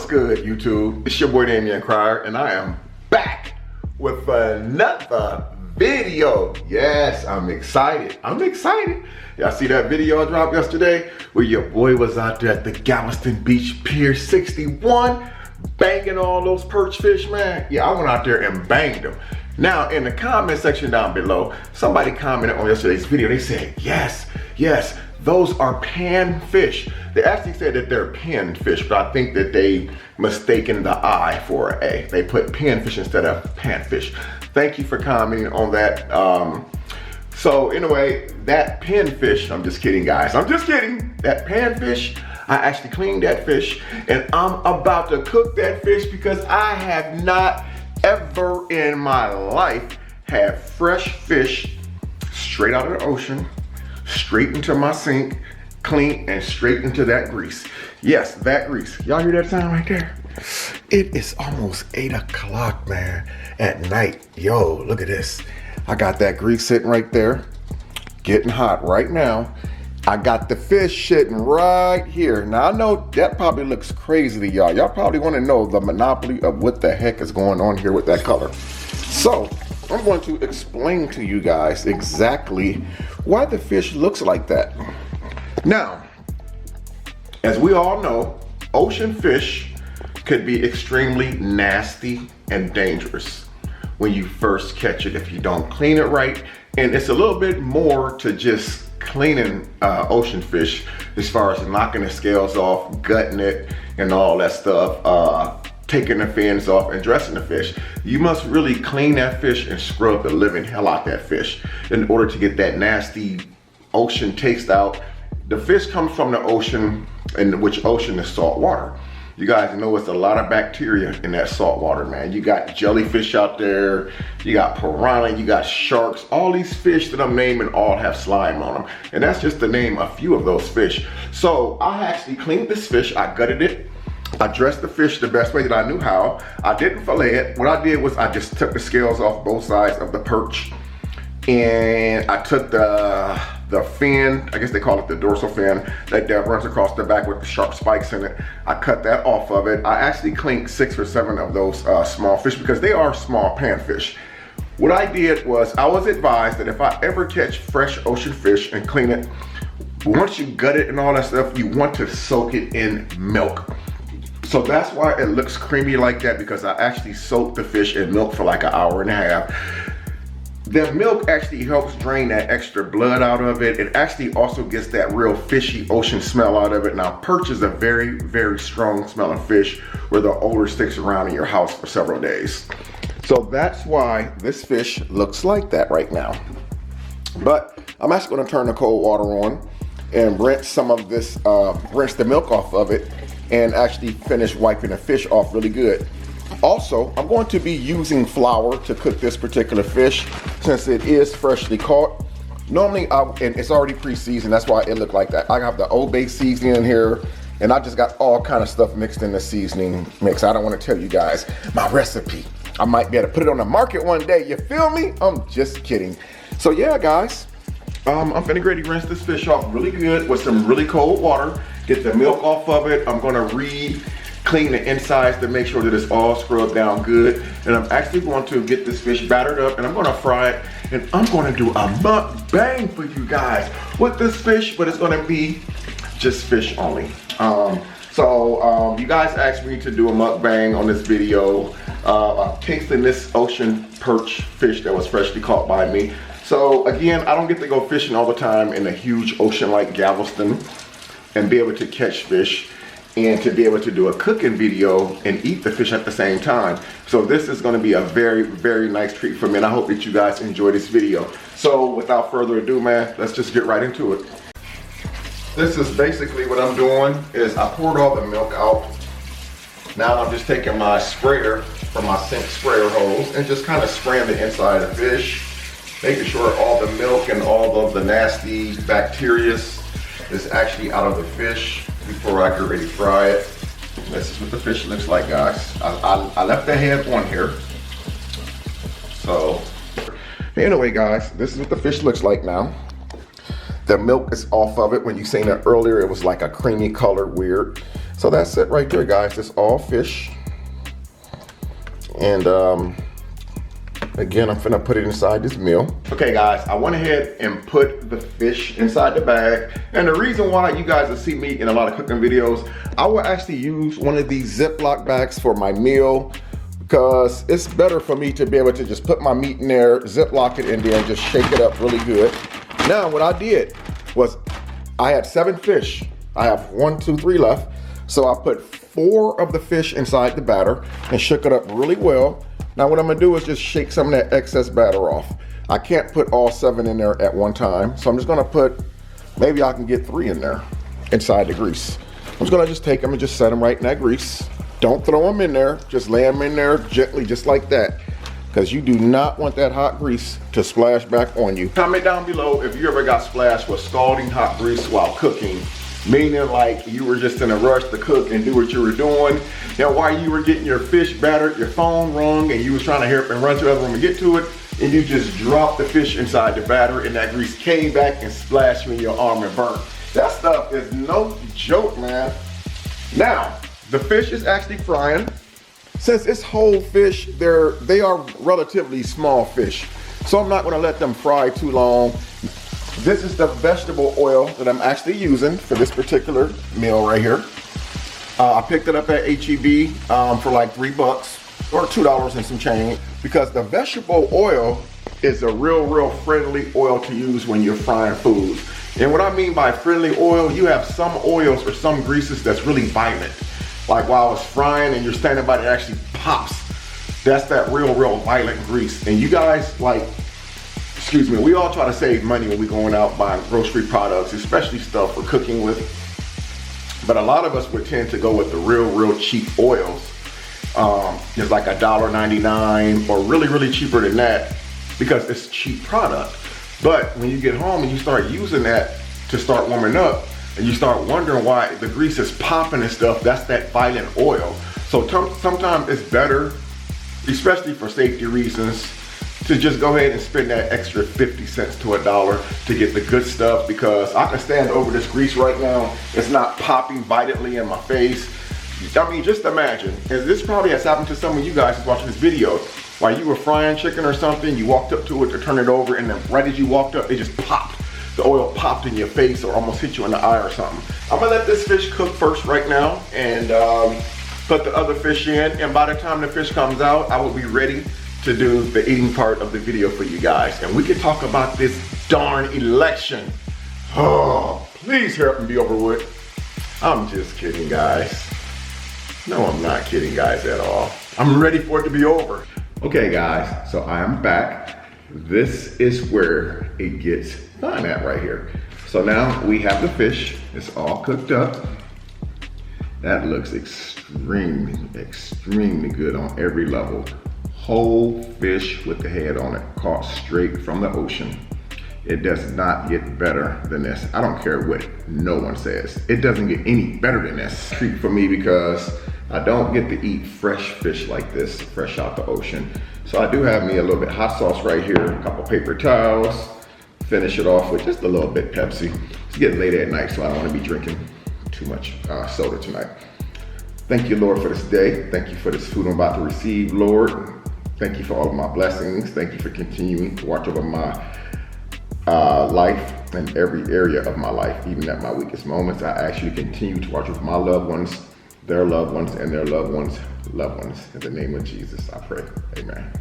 What's good, YouTube? It's your boy Damion Crier, and I am back with another video. Yes, I'm excited. Y'all see that video I dropped yesterday where your boy was out there at the Galveston Beach Pier 61 banging all those perch fish, man? Yeah, I went out there and banged them. Now, in the comment section down below, somebody commented on yesterday's video. They said, yes, those are pan fish. They actually said that they're pen fish, but I think that they mistaken the I for an A. They put pen fish instead of pan fish. Thank you for commenting on that. So anyway, that pen fish, I'm just kidding, guys. I'm just kidding. That pan fish, I actually cleaned that fish, and I'm about to cook that fish because I have not ever in my life had fresh fish straight out of the ocean, straight into my sink, clean, and straight into that grease. Yes, that grease. Y'all hear that sound right there? It is almost 8 o'clock, man, at night. Yo, look at this. I got that grease sitting right there, getting hot right now. I got the fish sitting right here. Now I know that probably looks crazy to y'all. Y'all probably want to know the monopoly of what the heck is going on here with that color. So I'm going to explain to you guys exactly why the fish looks like that. Now, as we all know, ocean fish could be extremely nasty and dangerous when you first catch it if you don't clean it right. And it's a little bit more to just cleaning ocean fish as far as knocking the scales off, gutting it, and all that stuff, taking the fins off and dressing the fish. You must really clean that fish and scrub the living hell out that fish in order to get that nasty ocean taste out. The fish comes from the ocean, and which ocean is salt water. You guys know it's a lot of bacteria in that salt water, man. You got jellyfish out there, you got piranha, you got sharks. All these fish that I'm naming all have slime on them. And that's just to name a few of those fish. So I actually cleaned this fish, I gutted it. I dressed the fish the best way that I knew how. I didn't fillet it. What I did was I just took the scales off both sides of the perch. And I took the fin, I guess they call it the dorsal fin, that runs across the back with the sharp spikes in it. I cut that off of it. I actually cleaned 6 or 7 of those small fish because they are small pan fish. What I did was I was advised that if I ever catch fresh ocean fish and clean it, once you gut it and all that stuff, you want to soak it in milk. So that's why it looks creamy like that, because I actually soaked the fish in milk for like an hour and a half. The milk actually helps drain that extra blood out of it. It actually also gets that real fishy ocean smell out of it. Now, perch is a very, very strong smelling fish where the odor sticks around in your house for several days. So that's why this fish looks like that right now. But I'm actually gonna turn the cold water on and rinse some of this, rinse the milk off of it and actually finish wiping the fish off really good. Also, I'm going to be using flour to cook this particular fish since it is freshly caught. Normally, and it's already pre-seasoned, that's why it looked like that. I have the Old Bay seasoning in here, and I just got all kind of stuff mixed in the seasoning mix. I don't want to tell you guys my recipe. I might be able to put it on the market one day, you feel me? I'm just kidding. So yeah, guys, I'm finna ready to rinse this fish off really good with some really cold water, get the milk off of it. I'm gonna clean the insides to make sure that it's all scrubbed down good. And I'm actually going to get this fish battered up and I'm gonna fry it. And I'm gonna do a mukbang for you guys with this fish, but it's gonna be just fish only. You guys asked me to do a mukbang on this video. I'm tasting this ocean perch fish that was freshly caught by me. So again, I don't get to go fishing all the time in a huge ocean like Galveston and be able to catch fish and to be able to do a cooking video and eat the fish at the same time. So this is gonna be a very, very nice treat for me, and I hope that you guys enjoy this video. So without further ado, man, let's just get right into it. This is basically what I'm doing is I poured all the milk out. Now I'm just taking my sprayer from my sink sprayer hose and just kind of spraying the inside of the fish, making sure all the milk and all of the nasty bacteria is actually out of the fish before I get ready to fry it. This is what the fish looks like, guys. I left the head on here. So anyway, guys, this is what the fish looks like now. The milk is off of it. When you seen it earlier, it was like a creamy color, weird. So that's it right there, guys. It's all fish. And again, I'm finna put it inside this meal. Okay guys, I went ahead and put the fish inside the bag. And the reason why you guys will see me in a lot of cooking videos, I will actually use one of these Ziploc bags for my meal, because it's better for me to be able to just put my meat in there, Ziploc it in there, and just shake it up really good. Now what I did was, I had 7 fish. I have 1, 2, 3 left. So I put 4 of the fish inside the batter and shook it up really well. Now what I'm gonna do is just shake some of that excess batter off. I can't put all 7 in there at one time, so I'm just gonna put, maybe I can get 3 in there inside the grease. I'm just gonna take them and just set them right in that grease. Don't throw them in there, just lay them in there gently, just like that, because you do not want that hot grease to splash back on you. Comment down below if you ever got splashed with scalding hot grease while cooking. Meaning like you were just in a rush to cook and do what you were doing. Now while you were getting your fish battered, your phone rung and you was trying to hurry up and run to the other room and get to it, and you just dropped the fish inside the batter and that grease came back and splashed you in your arm and burnt. That stuff is no joke, man. Now, the fish is actually frying. Since it's whole fish, they are relatively small fish. So I'm not gonna let them fry too long. This is the vegetable oil that I'm actually using for this particular meal right here. I picked it up at HEB for like $3 or $2 and some change, because the vegetable oil is a real friendly oil to use when you're frying foods. And what I mean by friendly oil, you have some oils or some greases that's really violent. Like while it's frying and you're standing by, it actually pops. That's that real violent grease. And you guys, like, excuse me, we all try to save money when we're going out buying grocery products, especially stuff for cooking with. But a lot of us would tend to go with the real cheap oils. It's like $1.99 or really cheaper than that, because it's a cheap product. But when you get home and you start using that to start warming up, and you start wondering why the grease is popping and stuff, that's that violent oil. So sometimes it's better, especially for safety reasons, to just go ahead and spend that extra 50 cents to $1 to get the good stuff, because I can stand over this grease right now. It's not popping violently in my face. I mean, just imagine, and this probably has happened to some of you guys who's watching this video, while you were frying chicken or something, you walked up to it to turn it over, and then right as you walked up, it just popped. The oil popped in your face or almost hit you in the eye or something. I'm gonna let this fish cook first right now, and put the other fish in, and by the time the fish comes out, I will be ready to do the eating part of the video for you guys. And we can talk about this darn election. Oh, please hurry up and be over with. I'm just kidding, guys. No, I'm not kidding, guys, at all. I'm ready for it to be over. Okay, guys, so I am back. This is where it gets fun at right here. So now we have the fish. It's all cooked up. That looks extremely good on every level. Whole fish with the head on it, caught straight from the ocean. It does not get better than this. I don't care what no one says. It doesn't get any better than this. Treat for me, because I don't get to eat fresh fish like this, fresh out the ocean. So I do have me a little bit hot sauce right here, a couple paper towels. Finish it off with just a little bit Pepsi. It's getting late at night, so I don't want to be drinking too much soda tonight. Thank you, Lord, for this day. Thank you for this food I'm about to receive, Lord. Thank you for all of my blessings. Thank you for continuing to watch over my life and every area of my life, even at my weakest moments. I ask you to continue to watch over my loved ones, their loved ones, and their loved ones' loved ones. In the name of Jesus, I pray. Amen.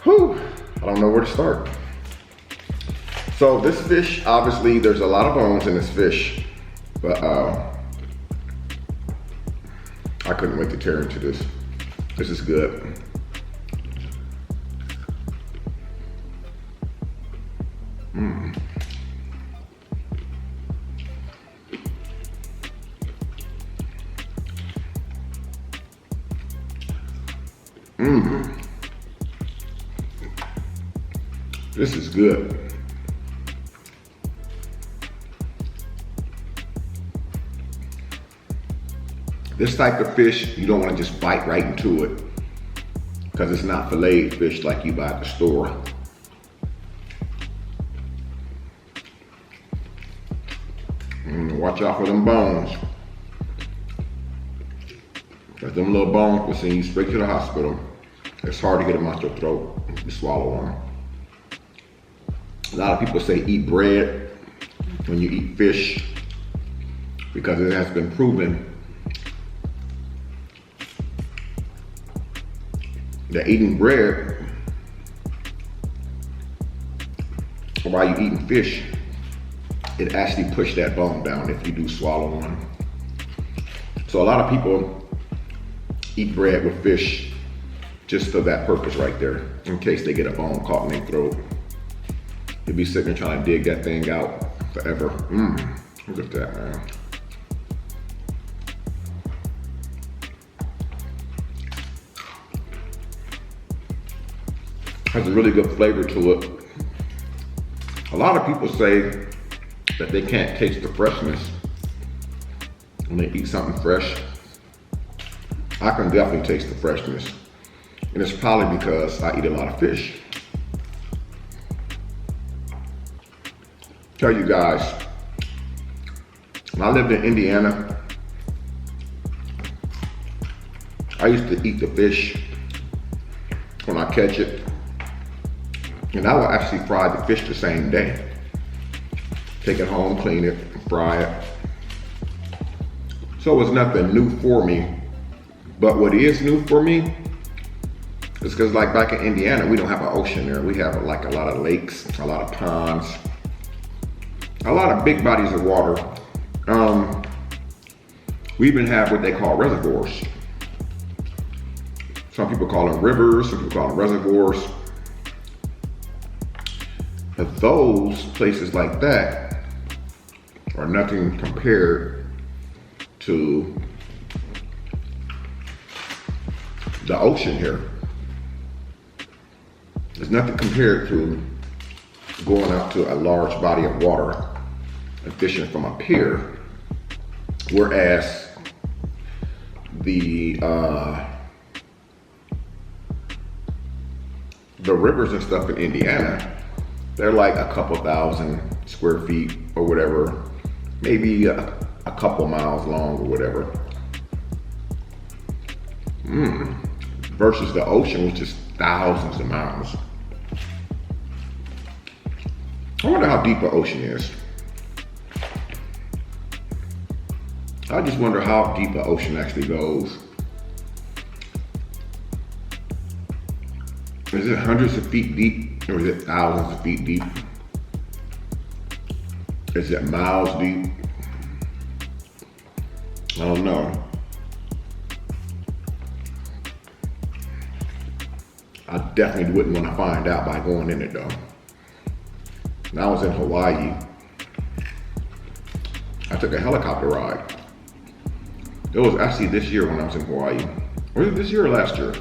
Whew, I don't know where to start. So this fish, obviously, there's a lot of bones in this fish, but I couldn't wait to tear into this. This is good. This is good. This type of fish, you don't want to just bite right into it, because it's not filleted fish like you buy at the store. Watch out for them bones. Cause them little bones will send you straight to the hospital. It's hard to get them out your throat. You swallow them. A lot of people say eat bread when you eat fish because it has been proven that eating bread while you're eating fish, it actually pushes that bone down if you do swallow one. So a lot of people eat bread with fish just for that purpose right there, in case they get a bone caught in their throat. You'll be sitting there trying to dig that thing out forever. Look at that, man. Has a really good flavor to it. A lot of people say that they can't taste the freshness when they eat something fresh. I can definitely taste the freshness. And it's probably because I eat a lot of fish. Tell you guys, when I lived in Indiana, I used to eat the fish when I catch it. And I would actually fry the fish the same day. Take it home, clean it, fry it. So it was nothing new for me. But what is new for me is because like back in Indiana, we don't have an ocean there. We have like a lot of lakes, a lot of ponds, a lot of big bodies of water. We even have what they call reservoirs. Some people call them rivers, some people call them reservoirs. But those places like that are nothing compared to the ocean here. There's nothing compared to going out to a large body of water and fishing from a pier. Whereas the rivers and stuff in Indiana, they're like a couple thousand square feet or whatever, maybe a couple miles long or whatever. Versus the ocean, which is thousands of miles. I wonder how deep the ocean is. I just wonder how deep the ocean actually goes. Is it hundreds of feet deep or is it thousands of feet deep? Is it miles deep? I don't know. I definitely wouldn't want to find out by going in it though. When I was in Hawaii, I took a helicopter ride. It was actually this year when I was in Hawaii. Was it this year or last year?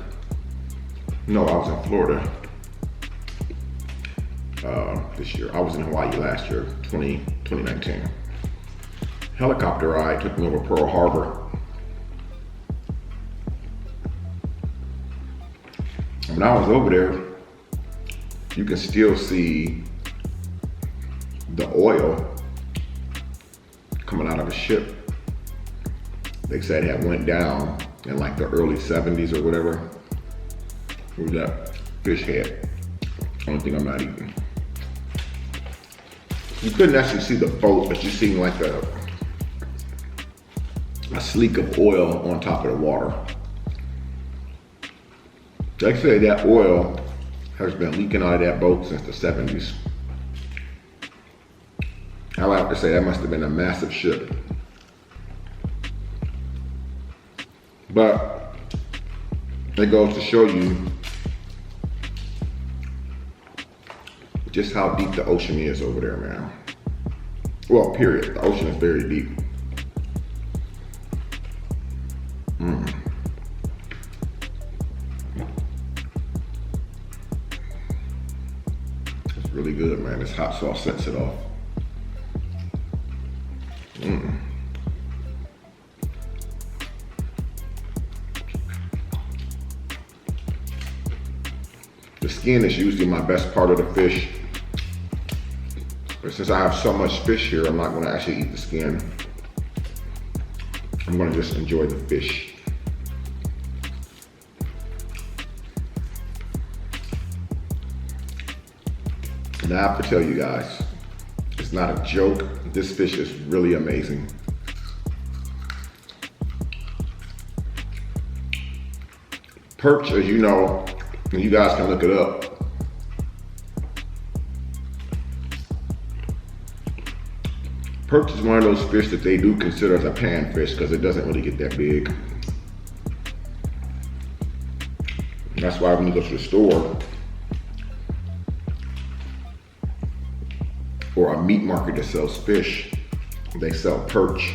No, I was in Florida this year. I was in Hawaii last year, 2019. Helicopter ride took me over Pearl Harbor. When I was over there, you can still see the oil coming out of the ship. They said it had went down in like the early 70s or whatever. Where's that fish head? Only thing I'm not eating. You couldn't actually see the boat, but you seen like a sleek of oil on top of the water. They say that oil has been leaking out of that boat since the 70s. I would have to say that must have been a massive ship. But it goes to show you just how deep the ocean is over there, man. Well, period. The ocean is very deep. It's really good, man. This hot sauce sets it off. The skin is usually my best part of the fish. But since I have so much fish here, I'm not gonna actually eat the skin. I'm gonna just enjoy the fish. And I have to tell you guys, it's not a joke. This fish is really amazing. Perch, as you know, and you guys can look it up, perch is one of those fish that they do consider as a pan fish because it doesn't really get that big. That's why when you go to the store or a meat market that sells fish, they sell perch.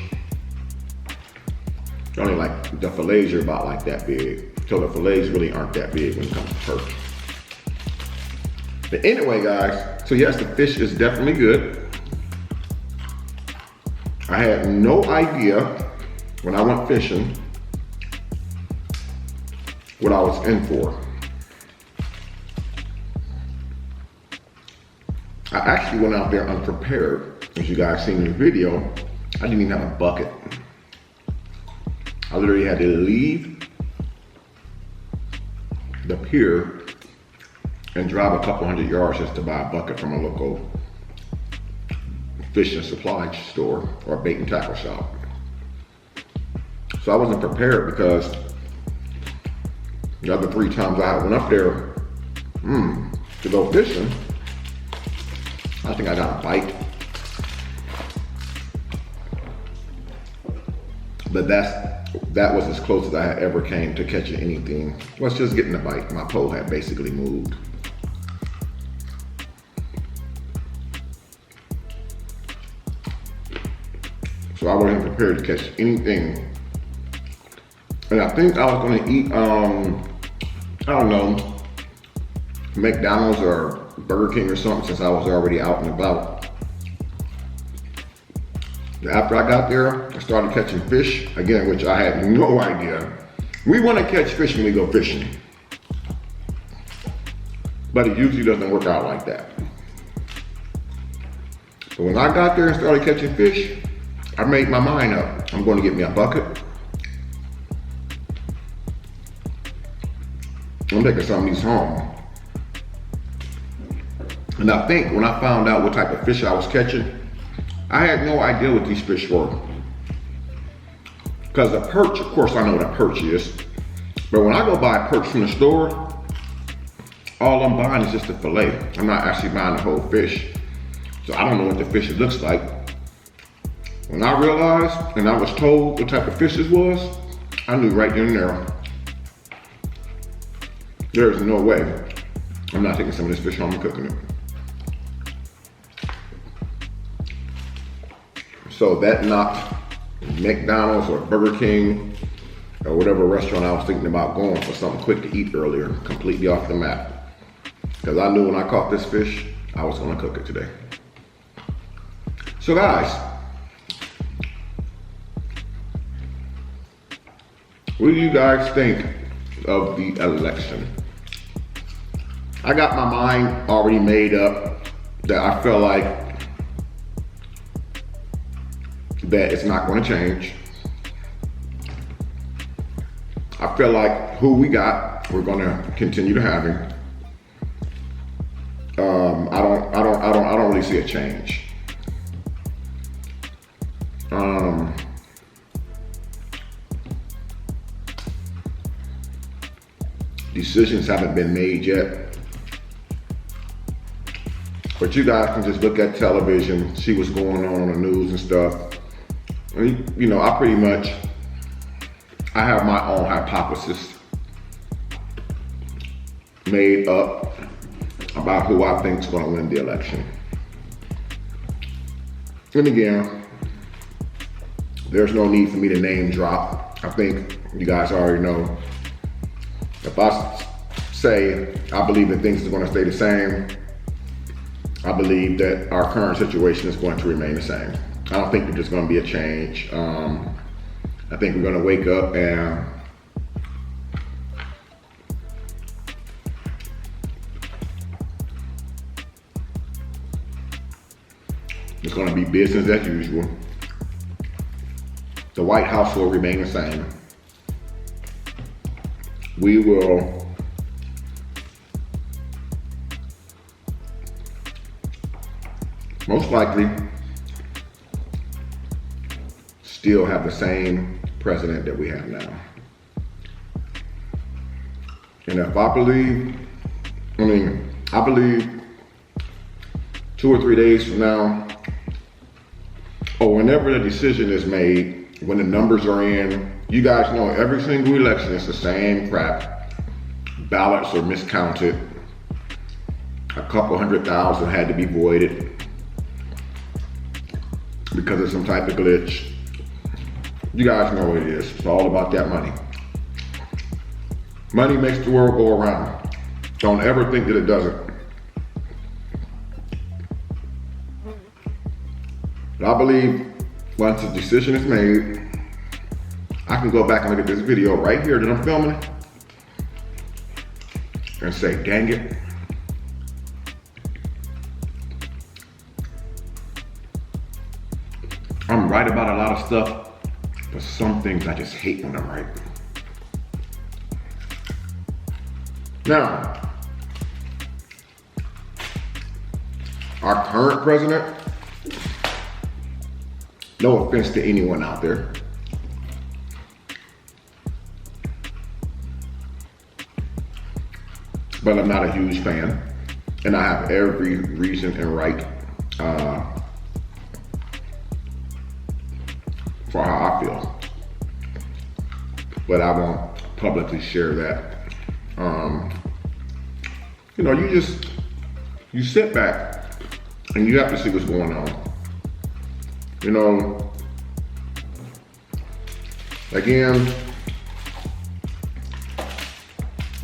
Only like the fillets are about like that big. So the fillets really aren't that big when it comes to perch. But anyway, guys, so yes, the fish is definitely good. I had no idea when I went fishing what I was in for. I actually went out there unprepared. As you guys seen in the video, I didn't even have a bucket. I literally had to leave the pier and drive a couple hundred yards just to buy a bucket from a local fish and supply store or bait and tackle shop. So I wasn't prepared because the other 3 times I went up there to go fishing, I think I got a bite. But that was as close as I had ever came to catching anything. Was just getting a bite. My pole had basically moved. So I wasn't prepared to catch anything. And I think I was gonna eat, I don't know, McDonald's or Burger King or something since I was already out and about. After I got there, I started catching fish, again, which I had no idea. We want to catch fish when we go fishing, but it usually doesn't work out like that. But when I got there and started catching fish, I made my mind up. I'm going to get me a bucket. I'm taking some of these home. And I think when I found out what type of fish I was catching, I had no idea what these fish were. Because the perch, of course I know what a perch is, but when I go buy a perch from the store, all I'm buying is just a fillet. I'm not actually buying the whole fish. So I don't know what the fish looks like. When I realized and I was told what type of fish this was, I knew right then and there, there's no way I'm not taking some of this fish home and cooking it. So that knocked McDonald's or Burger King or whatever restaurant I was thinking about going for something quick to eat earlier completely off the map. Because I knew when I caught this fish, I was gonna cook it today. So guys, what do you guys think of the election? I got my mind already made up that I feel like that it's not going to change. I feel like who we got, we're going to continue to have him. I don't really see a change. Decisions haven't been made yet. But you guys can just look at television, see what's going on the news and stuff. You know, I have my own hypothesis made up about who I think is going to win the election. And again, there's no need for me to name drop. I think you guys already know. If I say I believe that things are going to stay the same, I believe that our current situation is going to remain the same. I don't think that there's going to be a change. I think we're going to wake up and it's going to be business as usual. The White House will remain the same. We will most likely still have the same president that we have now. And if I believe 2 or 3 days from now, or whenever the decision is made, when the numbers are in, you guys know every single election is the same crap. Ballots are miscounted. A couple 100,000 had to be voided because of some type of glitch. You guys know what it is. It's all about that money. Money makes the world go around. Don't ever think that it doesn't. But I believe once the decision is made, I can go back and look at this video right here that I'm filming and say, dang it. I'm right about a lot of stuff, but some things I just hate when I'm right. Now, our current president, no offense to anyone out there, but I'm not a huge fan, and I have every reason and right for how I feel, but I won't publicly share that. You know, you sit back and you have to see what's going on. You know, again,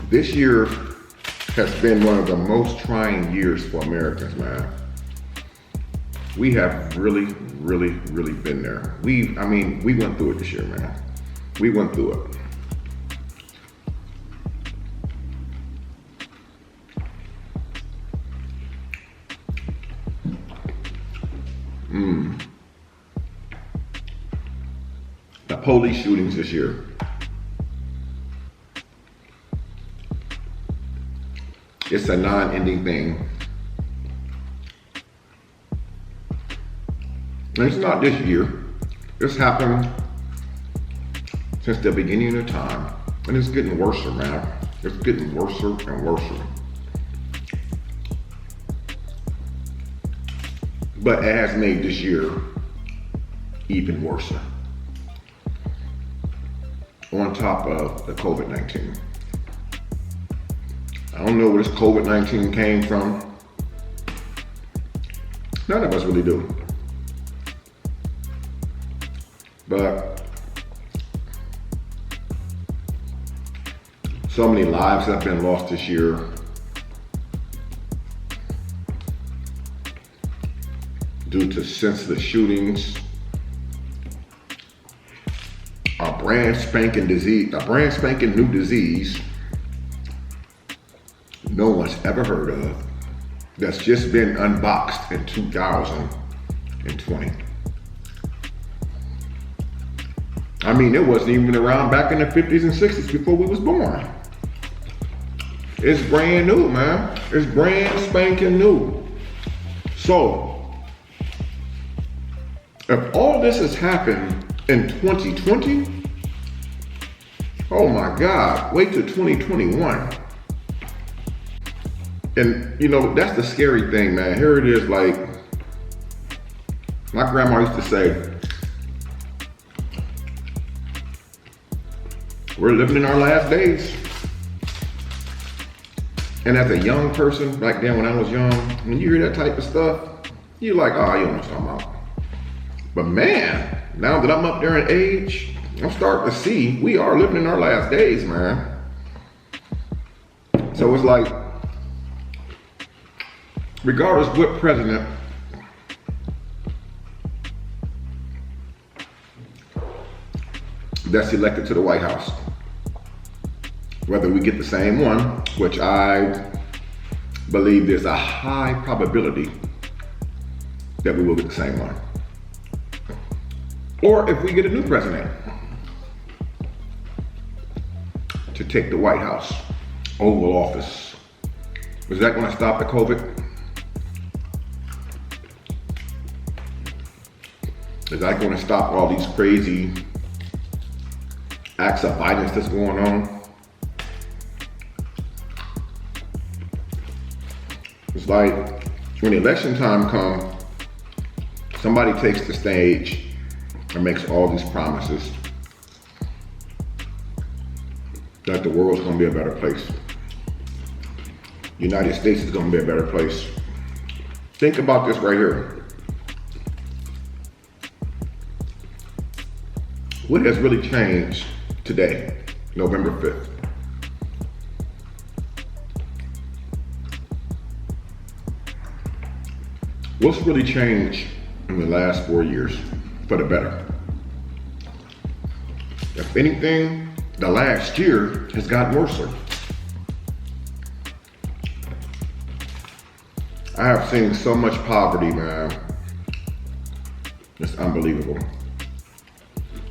this year has been one of the most trying years for Americans, man. We have really been there. We went through it this year, man. We went through it. The police shootings this year. It's a non-ending thing. And it's not this year. It's happened since the beginning of time. And it's getting worse, man. It's getting worse and worse. But it has made this year even worse. On top of the COVID-19. I don't know where this COVID-19 came from. None of us really do. But so many lives have been lost this year. Due to senseless shootings. A brand spanking new disease no one's ever heard of, that's just been unboxed in 2020. I mean, it wasn't even around back in the 50s and 60s before we was born. It's brand new, man. It's brand spanking new. So, if all this has happened in 2020, oh my God, wait till 2021. And you know, that's the scary thing, man. Here it is, like, my grandma used to say, we're living in our last days. And as a young person, back then when I was young, when you hear that type of stuff, you're like, oh, you know what I'm talking about. But man, now that I'm up there in age, I'm starting to see we are living in our last days, man. So it's like, regardless what president that's elected to the White House, whether we get the same one, which I believe there's a high probability that we will get the same one, or if we get a new president to take the White House, Oval Office, is that going to stop the COVID? Is that going to stop all these crazy acts of violence that's going on? It's like when election time comes, somebody takes the stage and makes all these promises that the world's gonna be a better place. United States is gonna be a better place. Think about this right here. What has really changed today, November 5th? What's really changed in the last 4 years for the better? If anything, the last year has gotten worse. I have seen so much poverty, man. It's unbelievable.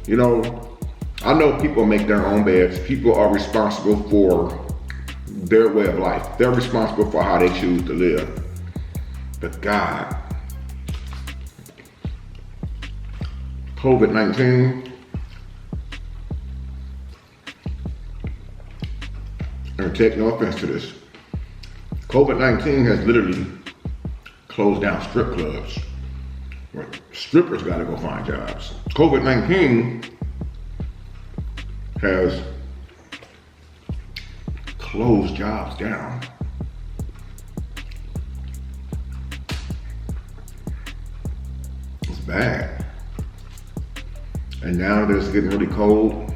You know, I know people make their own beds. People are responsible for their way of life. They're responsible for how they choose to live. But God, COVID-19, and take no offense to this, COVID-19 has literally closed down strip clubs. Where strippers gotta go find jobs. COVID-19 has closed jobs down. It's bad. And now that it's getting really cold,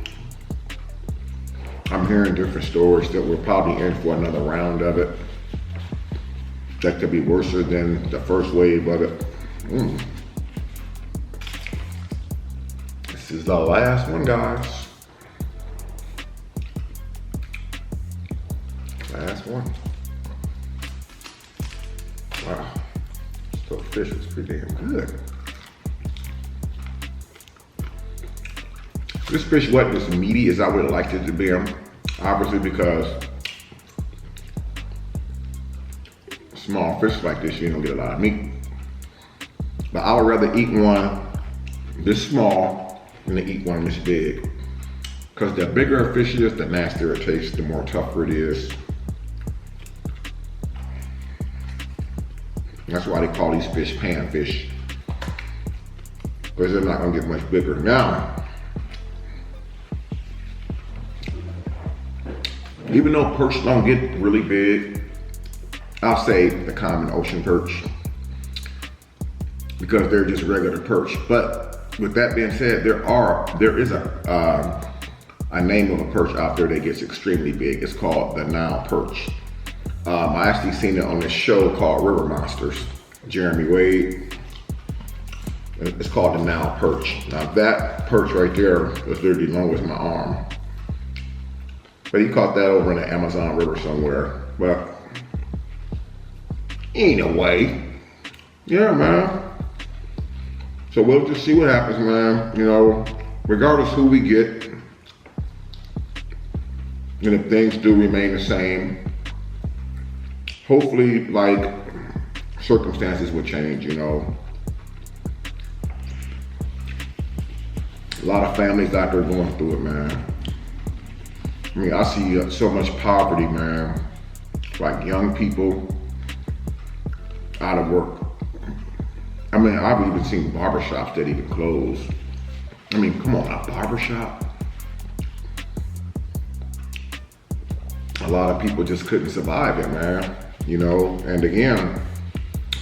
I'm hearing different stories that we're probably in for another round of it. That could be worse than the first wave of it. This is the last one, guys. Last one. Wow. So fish is pretty damn good. This fish wasn't as meaty as I would have liked it to be, obviously, because small fish like this, you don't get a lot of meat. But I would rather eat one this small than to eat one this big. Because the bigger a fish is, the nastier it tastes, the more tougher it is. That's why they call these fish panfish. Because they're not gonna get much bigger. Now, even though perch don't get really big, I'll say the common ocean perch, because they're just regular perch. But with that being said, there is a name of a perch out there that gets extremely big. It's called the Nile perch. I actually seen it on this show called River Monsters, Jeremy Wade. It's called the Nile perch. Now that perch right there is literally long as my arm. But he caught that over in the Amazon River somewhere. But anyway, yeah, man. So we'll just see what happens, man. You know, regardless who we get, and if things do remain the same, hopefully, like, circumstances will change, you know. A lot of families out there going through it, man. I mean, I see so much poverty, man. Like young people out of work. I mean, I've even seen barbershops that even closed. I mean, come on, a barbershop? A lot of people just couldn't survive it, man. You know, and again,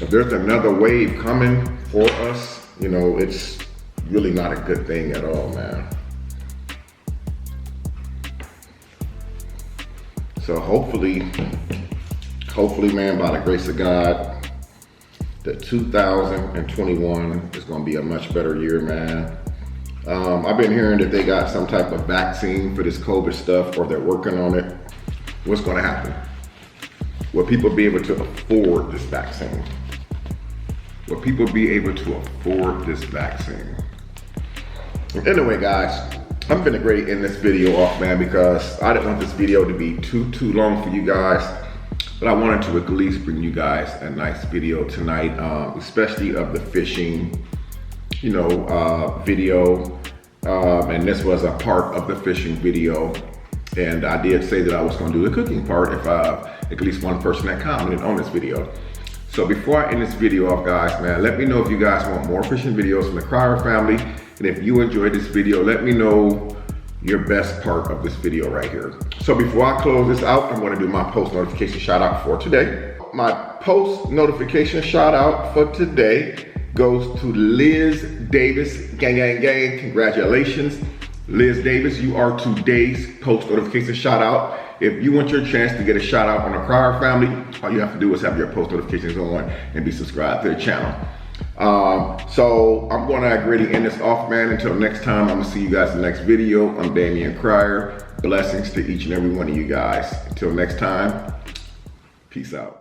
if there's another wave coming for us, you know, it's really not a good thing at all, man. So hopefully, man, by the grace of God, that 2021 is gonna be a much better year, man. I've been hearing that they got some type of vaccine for this COVID stuff, or they're working on it. What's gonna happen? Will people be able to afford this vaccine? Will people be able to afford this vaccine? Anyway, guys, I'm gonna grade end this video off, man, because I didn't want this video to be too long for you guys, but I wanted to at least bring you guys a nice video tonight, especially of the fishing video. And this was a part of the fishing video. And I did say that I was gonna do the cooking part if at least one person had commented on this video. So before I end this video off, guys, man, let me know if you guys want more fishing videos from the Crier family. And if you enjoyed this video, let me know your best part of this video right here. So before I close this out, I'm gonna do my post notification shout out for today. My post notification shout out for today goes to Liz Davis. Gang, gang, gang, congratulations. Liz Davis, you are today's post notification shout out. If you want your chance to get a shout out on the Crier family, all you have to do is have your post notifications on and be subscribed to the channel. So I'm gonna agree to end this off, man. Until next time, I'm gonna see you guys in the next video. I'm Damion Crier. Blessings to each and every one of you guys. Until next time, peace out.